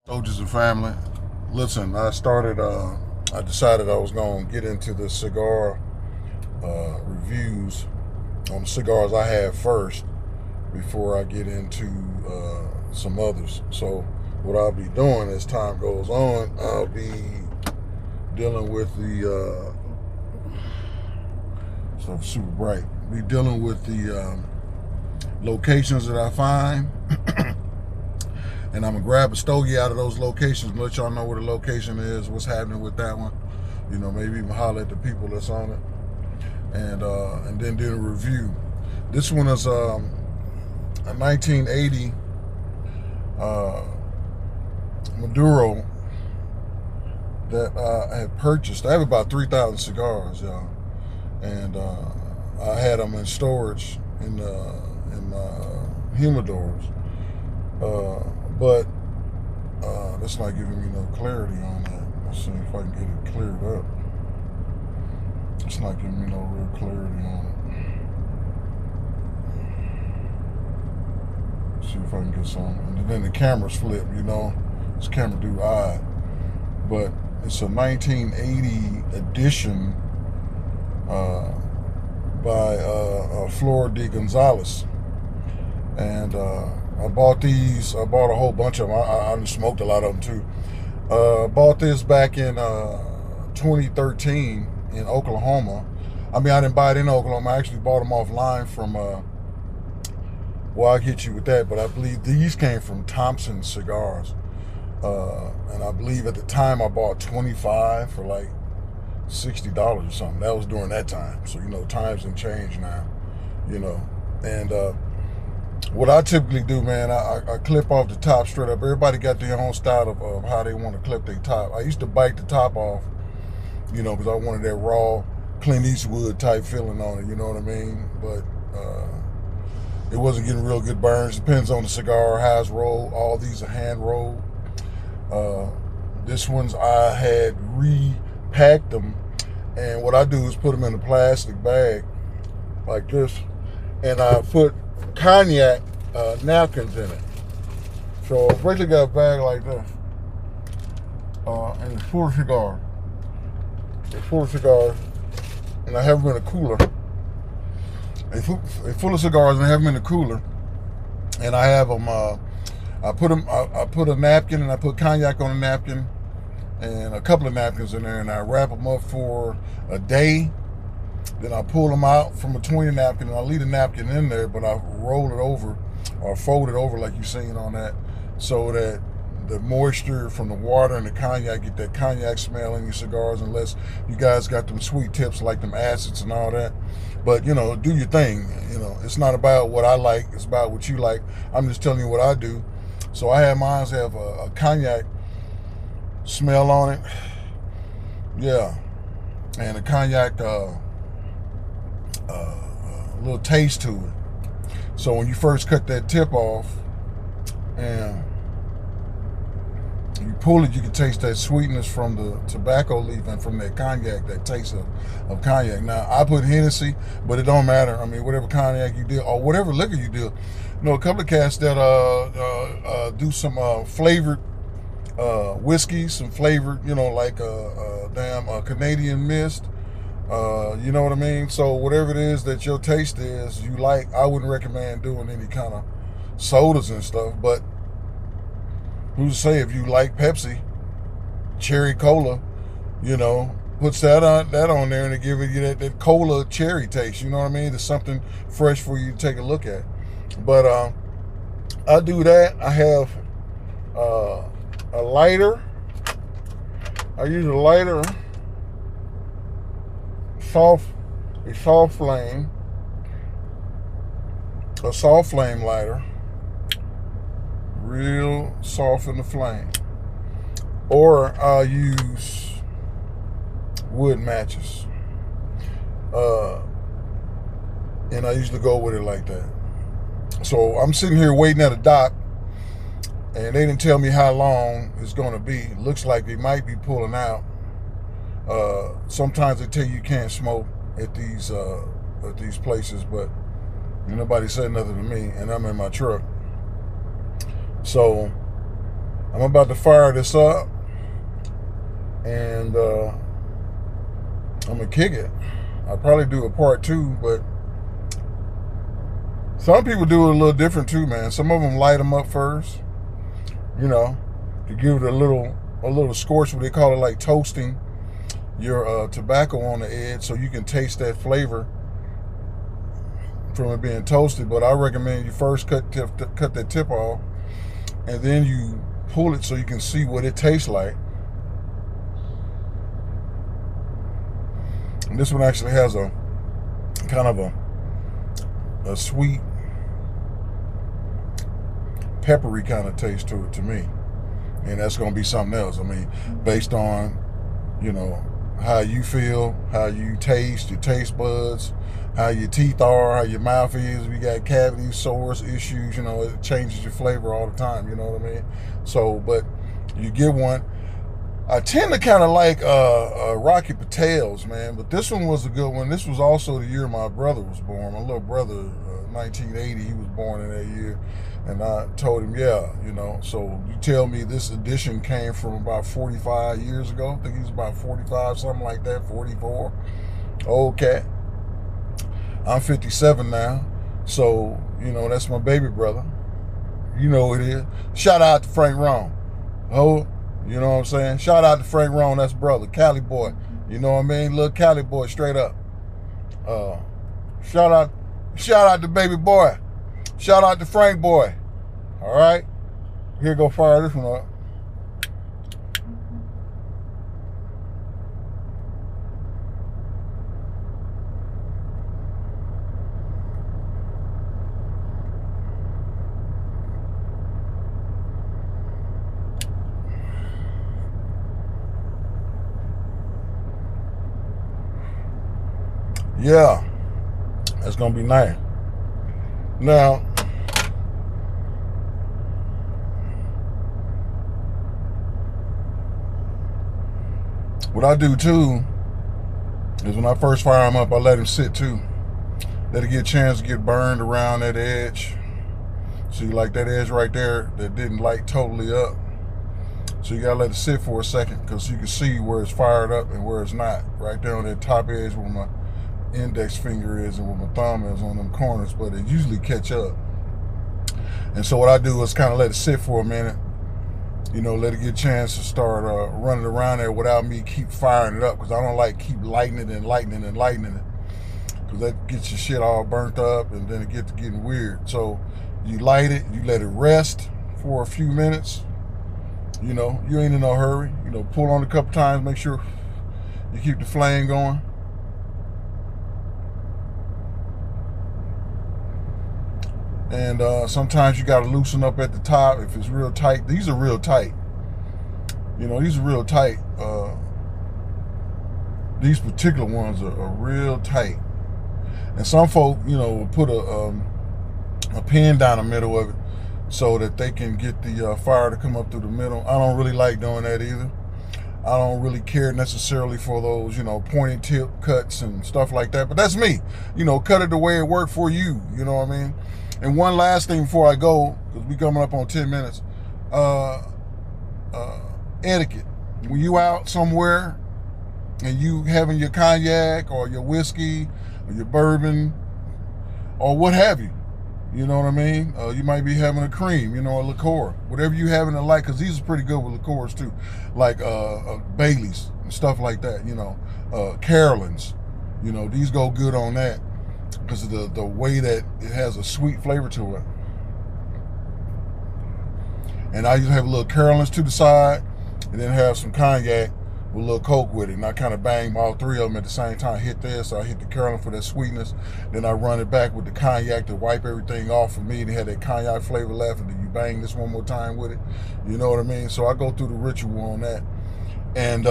Soldiers and family, listen, I decided I was going to get into the cigar reviews on the cigars I have first before I get into some others. So, what I'll be doing as time goes on, I'll be dealing with stuff super bright, be dealing with the locations that I find. And I'm gonna grab a stogie out of those locations and let y'all know where the location is, what's happening with that one. You know, maybe even holler at the people that's on it, and then do a review. This one is a 1980 Maduro that I had purchased. I have about 3,000 cigars, y'all, and I had them in storage in humidors. But that's not giving me no clarity on that. Let's see if I can get it cleared up. It's not giving me no real clarity on it. See if I can get some. And then the camera's flip, you know. This camera do odd. But it's a 1980 edition by Flor de Gonzalez. And I bought these. I bought a whole bunch of them. I smoked a lot of them too. Bought this back in 2013 in Oklahoma. I mean, I didn't buy it in Oklahoma. I actually bought them offline from, well, I'll get you with that, but I believe these came from Thompson Cigars. And I believe at the time I bought 25 for like $60 or something. That was during that time. So, you know, times have changed now, you know. And what I typically do, man, I clip off the top straight up. Everybody got their own style of how they want to clip their top. I used to bite the top off, you know, because I wanted that raw Clint Eastwood type feeling on it, you know what I mean? But it wasn't getting real good burns. Depends on the cigar, how it's rolled. All these are hand rolled. This one's, I had repacked them, and what I do is put them in a plastic bag like this, and I put cognac napkins in it. So I basically got a bag like this, and it's full of cigars. It's full of cigars, and I have them in a cooler. They're full of cigars, and I have them in a cooler, and I have them. I put a napkin, and I put cognac on a napkin, and a couple of napkins in there, and I wrap them up for a day. Then I pull them out from between the napkin, and I leave the napkin in there, but I roll it over or fold it over like you're seeing on that, so that the moisture from the water and the cognac get that cognac smell in your cigars, unless you guys got them sweet tips like them acids and all that. But, you know, do your thing. You know, it's not about what I like. It's about what you like. I'm just telling you what I do. So I have mine have a cognac smell on it. Yeah. And a cognac little taste to it. So when you first cut that tip off and you pull it, you can taste that sweetness from the tobacco leaf and from that cognac, that taste of cognac. Now, I put Hennessy, but it don't matter. I mean, whatever cognac you do or whatever liquor you do. You know, a couple of cats that do some flavored whiskey, some flavored, you know, like Canadian mist. You know what I mean? So whatever it is that your taste is, you like, I wouldn't recommend doing any kind of sodas and stuff. But who's to say if you like Pepsi, cherry cola, you know, puts that on there and it give you that cola cherry taste. You know what I mean? It's something fresh for you to take a look at. But I do that. I have a lighter. I use a lighter. A soft flame lighter, real soft in the flame, or I'll use wood matches, and I usually go with it like that. So I'm sitting here waiting at a dock, and they didn't tell me how long it's going to be. Looks like they might be pulling out. Sometimes they tell you can't smoke at these places, but nobody said nothing to me, and I'm in my truck. So I'm about to fire this up, and I'm gonna kick it. I'll probably do a part 2, but some people do it a little different too, man. Some of them light them up first, you know, to give it a little scorch. What they call it, like toasting your tobacco on the edge, so you can taste that flavor from it being toasted. But I recommend you first cut that tip off, and then you pull it so you can see what it tastes like. And this one actually has a kind of a sweet, peppery kind of taste to it, to me. And that's going to be something else. I mean, based on, you know, how you feel, how you taste, your taste buds, how your teeth are, how your mouth is. If you got cavities, sores, issues, you know, it changes your flavor all the time, you know what I mean? So, but you get one. I tend to kind of like Rocky Patel's, man, but this one was a good one. This was also the year my brother was born. My little brother, 1980, he was born in that year. And I told him, yeah, you know, so you tell me this edition came from about 45 years ago. I think he's about 45, something like that, 44. Old cat. I'm 57 now. So, you know, that's my baby brother. You know what it is. Shout out to Frank Rome. Oh, you know what I'm saying? Shout out to Frank Rome, that's brother, Cali boy. You know what I mean? Little Cali boy, straight up. Shout out to baby boy. Shout out to Frank boy. All right? Here, go fire this one up. Yeah, that's gonna be nice. Now, what I do too is when I first fire them up, I let him sit too. Let it get a chance to get burned around that edge. See, like that edge right there that didn't light totally up. So you gotta let it sit for a second, because you can see where it's fired up and where it's not. Right there on that top edge where my index finger is and where my thumb is on them corners, but it usually catch up. And so what I do is kind of let it sit for a minute, you know, let it get a chance to start running around there without me keep firing it up, because I don't like keep lighting it and lighting it and lighting it, because that gets your shit all burnt up and then it gets getting weird. So you light it, you let it rest for a few minutes, you know, you ain't in no hurry, you know, pull on it a couple times, make sure you keep the flame going. And sometimes you got to loosen up at the top if it's real tight. These are real tight. You know, these are real tight. These particular ones are real tight. And some folk, you know, will put a pin down the middle of it so that they can get the fire to come up through the middle. I don't really like doing that either. I don't really care necessarily for those, you know, pointed tip cuts and stuff like that. But that's me. You know, cut it the way it worked for you. You know what I mean? And one last thing before I go, because we coming up on 10 minutes, etiquette. When you out somewhere and you having your cognac or your whiskey or your bourbon or what have you, you know what I mean? You might be having a cream, you know, a liqueur, whatever you having to like, because these are pretty good with liqueurs too, like Baileys and stuff like that, you know, Carolines, you know, these go good on that, because of the way that it has a sweet flavor to it. And I usually have a little Carolines to the side, and then have some cognac with a little Coke with it. And I kind of bang all three of them at the same time. Hit this, I hit the Carolina for that sweetness. Then I run it back with the cognac to wipe everything off for me. And have that cognac flavor left, and then you bang this one more time with it. You know what I mean? So I go through the ritual on that. And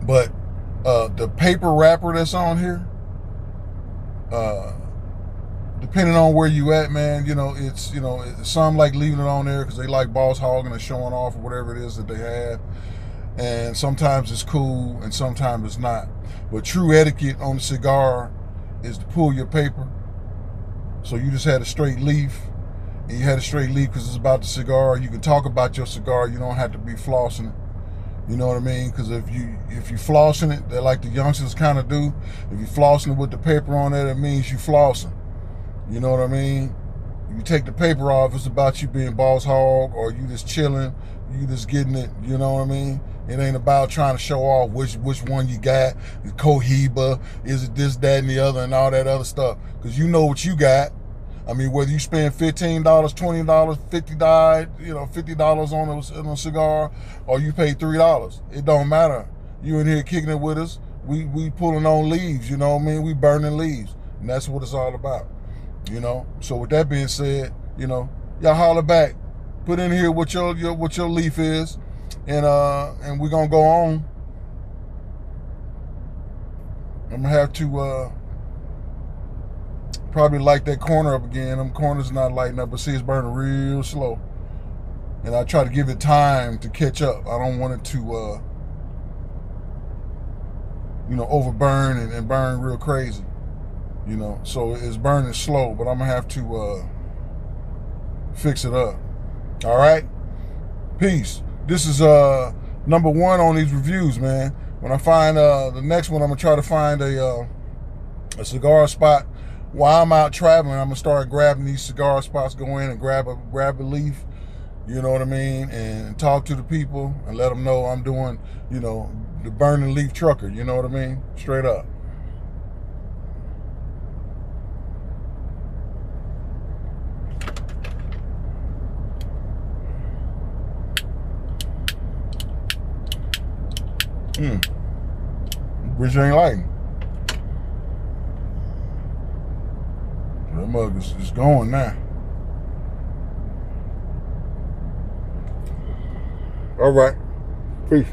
but the paper wrapper that's on here, depending on where you at, man, you know, it's, you know, some like leaving it on there because they like boss hogging and showing off or whatever it is that they have. And sometimes it's cool and sometimes it's not. But true etiquette on the cigar is to pull your paper. So you just had a straight leaf, and you had a straight leaf because it's about the cigar. You can talk about your cigar. You don't have to be flossing it. You know what I mean? Because if you flossing it, they're like the youngsters kind of do. If you flossing it with the paper on it, it means you flossing. You know what I mean? If you take the paper off, it's about you being boss hog, or you just chilling, you just getting it. You know what I mean? It ain't about trying to show off which one you got. Is Cohiba? Is it this, that, and the other, and all that other stuff? Because you know what you got. I mean, whether you spend $15, $20, $50, $50 on a cigar, or you pay $3, it don't matter. You in here kicking it with us. We pulling on leaves. You know what I mean? We burning leaves, and that's what it's all about. You know. So with that being said, y'all holler back. Put in here what your leaf is, and we're gonna go on. I'm gonna have to probably light that corner up again. Them corners not lighting up, but see, it's burning real slow. And I try to give it time to catch up. I don't want it to, overburn and burn real crazy. So it's burning slow, but I'm gonna have to fix it up. All right, peace. This is number 1 on these reviews, man. When I find the next one, I'm gonna try to find a cigar spot. While I'm out traveling, I'm gonna start grabbing these cigar spots, go in and grab a leaf, you know what I mean, and talk to the people and let them know I'm doing, the burning leaf trucker, you know what I mean, straight up. Which ain't lighting. That mug is going now. All right. Peace.